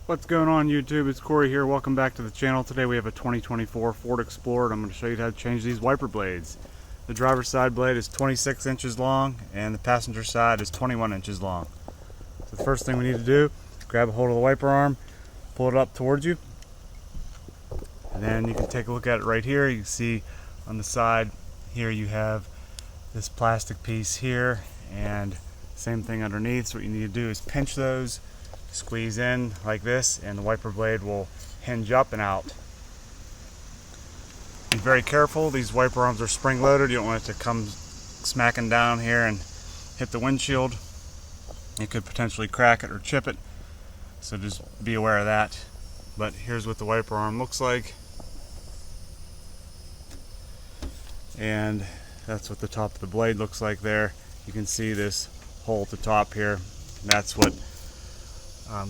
What's going on YouTube? It's Corey here. Welcome back to the channel. Today we have a 2024 Ford Explorer and I'm going to show you how to change these wiper blades. The driver's side blade is 26 inches long and the passenger side is 21 inches long. So the first thing we need to do, grab a hold of the wiper arm, pull it up towards you, and then you can take a look at it right here. You can see on the side here you have this plastic piece here and same thing underneath. So what you need to do is pinch those, squeeze in like this, and the wiper blade will hinge up and out. Be very careful. These wiper arms are spring loaded. You don't want it to come smacking down here and hit the windshield. It could potentially crack it or chip it, so just be aware of that. But here's what the wiper arm looks like, and that's what the top of the blade looks like there. You can see this hole at the top here. That's what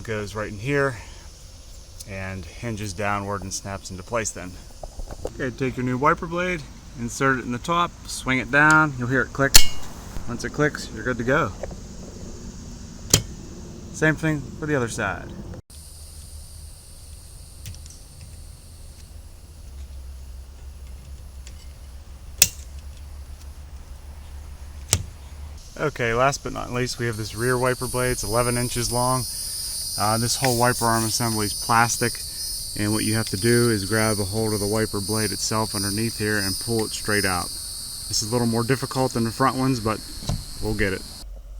goes right in here and hinges downward and snaps into place then. Okay, take your new wiper blade, insert it in the top, swing it down, you'll hear it click. Once it clicks, you're good to go. Same thing for the other side. Okay, last but not least, we have this rear wiper blade. It's 11 inches long. This whole wiper arm assembly is plastic, and what you have to do is grab a hold of the wiper blade itself underneath here and pull it straight out. This is a little more difficult than the front ones, but we'll get it.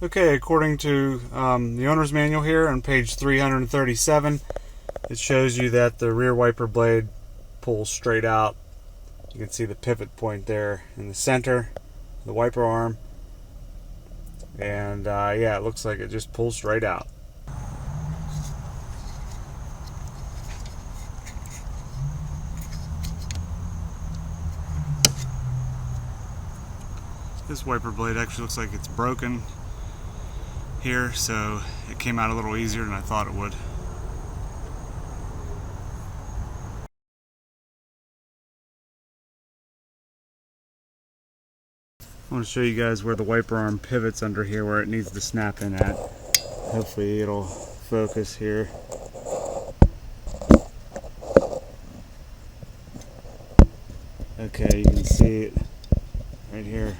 Okay, according to the owner's manual here on page 337, it shows you that the rear wiper blade pulls straight out. You can see the pivot point there in the center, the wiper arm. And yeah, it looks like it just pulls straight out. This wiper blade actually looks like it's broken here, so it came out a little easier than I thought it would. I want to show you guys where the wiper arm pivots under here, where it needs to snap in at. Hopefully it'll focus here. Okay, you can see it right here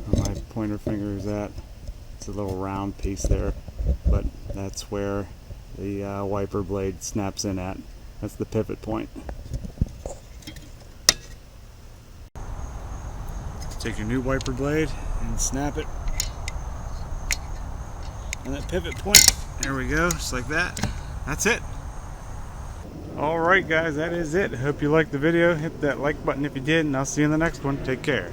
where my pointer finger is at. It's a little round piece there, but that's where the wiper blade snaps in at. That's the pivot point. Take your new wiper blade and snap it and that pivot point. There we go, just like that. That's it. Alright guys, that is it. Hope you liked the video. Hit that like button if you did, and I'll see you in the next one. Take care.